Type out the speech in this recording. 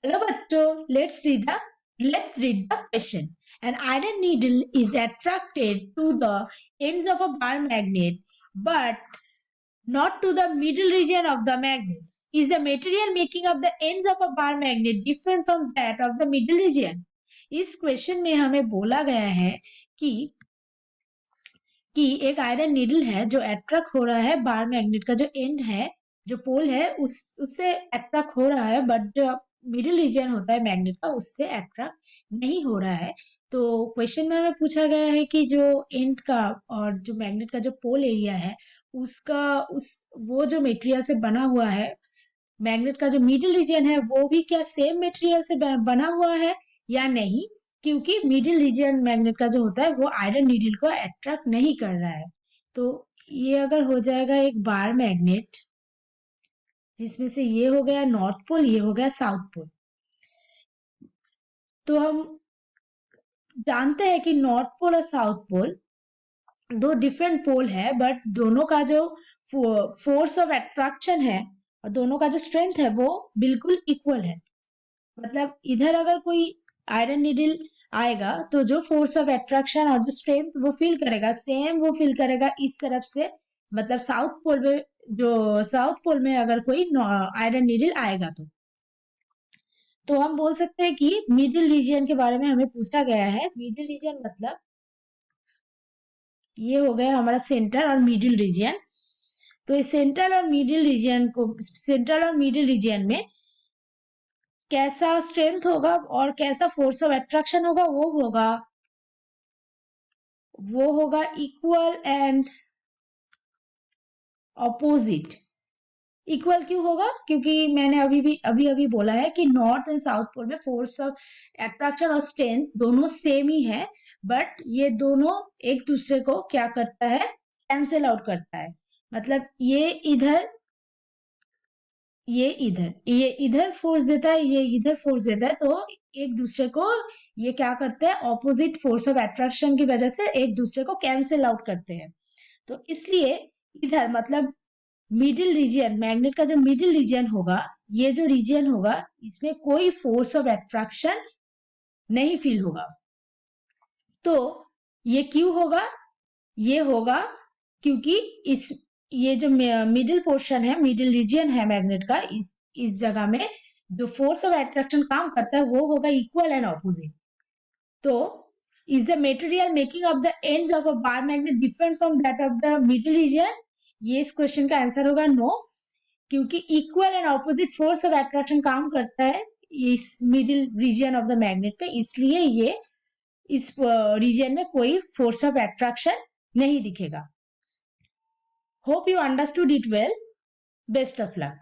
Hello बच्चों, let's read the question. An iron needle is attracted to the ends of a bar magnet, but not to the middle region of the magnet. Is the material making up the ends of a bar magnet different from that of the middle region? इस question में हमें बोला गया है कि एक iron needle है जो अट्रैक्ट हो रहा है बार मैग्नेट का जो एंड है, जो पोल है उससे अट्रैक्ट हो रहा है, बट जो मिडिल रीजन होता है मैग्नेट का उससे अट्रैक्ट नहीं हो रहा है। तो क्वेश्चन में हमें पूछा गया है कि जो एंड का और जो मैग्नेट का जो पोल एरिया है उसका वो जो मटेरियल से बना हुआ है, मैग्नेट का जो मिडिल रीजन है वो भी क्या सेम मटेरियल से बना हुआ है या नहीं, क्योंकि मिडिल रीजन मैग्नेट का जो होता है वो आयरन नीडल को अट्रैक्ट नहीं कर रहा है। तो ये अगर हो जाएगा एक बार मैग्नेट, जिसमें से ये हो गया नॉर्थ पोल, ये हो गया साउथ पोल। तो हम जानते हैं कि नॉर्थ पोल और साउथ पोल दो डिफरेंट पोल है, बट दोनों का जो फोर्स ऑफ अट्रैक्शन है और दोनों का जो स्ट्रेंथ है वो बिल्कुल इक्वल है। मतलब इधर अगर कोई आयरन नीडल आएगा तो जो फोर्स ऑफ अट्रैक्शन और जो स्ट्रेंथ वो फील करेगा सेम वो फील करेगा इस तरफ से। मतलब साउथ पोल में अगर कोई आयरन नीडल आएगा तो हम बोल सकते हैं कि मिडिल रीजन के बारे में हमें पूछा गया है। मिडिल रीजन मतलब ये हो गया हमारा सेंटर और मिडिल रीजन। तो इस सेंट्रल और मिडिल रीजन में कैसा स्ट्रेंथ होगा और कैसा फोर्स ऑफ अट्रैक्शन होगा, वो होगा इक्वल एंड ऑपोजिट। इक्वल क्यों होगा? क्योंकि मैंने अभी बोला है कि नॉर्थ एंड साउथ पोल में फोर्स ऑफ अट्रैक्शन और स्ट्रेंथ दोनों सेम ही है, बट ये दोनों एक दूसरे को क्या करता है, कैंसिल आउट करता है। मतलब ये इधर फोर्स देता है, ये इधर फोर्स देता है, तो एक दूसरे को ये क्या करते हैं, ऑपोजिट फोर्स ऑफ अट्रैक्शन की वजह से एक दूसरे को कैंसिल आउट करते हैं। तो इसलिए इधर मतलब मिडिल रीजन, मैग्नेट का जो मिडिल रीजन होगा, ये जो रीजन होगा इसमें कोई फोर्स ऑफ अट्रैक्शन नहीं फील होगा। तो ये क्यों होगा? ये होगा क्योंकि ये जो मिडिल पोर्शन है, मिडिल रीजन है मैग्नेट का, इस जगह में जो फोर्स ऑफ अट्रैक्शन काम करता है वो होगा इक्वल एंड ऑपोजिट। तो is the material making of the ends of a bar magnet different from that of the middle region? ये इस क्वेश्चन का आंसर होगा नो, क्योंकि equal and opposite force of attraction काम करता है इस middle region of the magnet पे, इसलिए ये इस रीजन में कोई फोर्स ऑफ अट्रैक्शन नहीं दिखेगा। Hope you understood it well. Best of luck.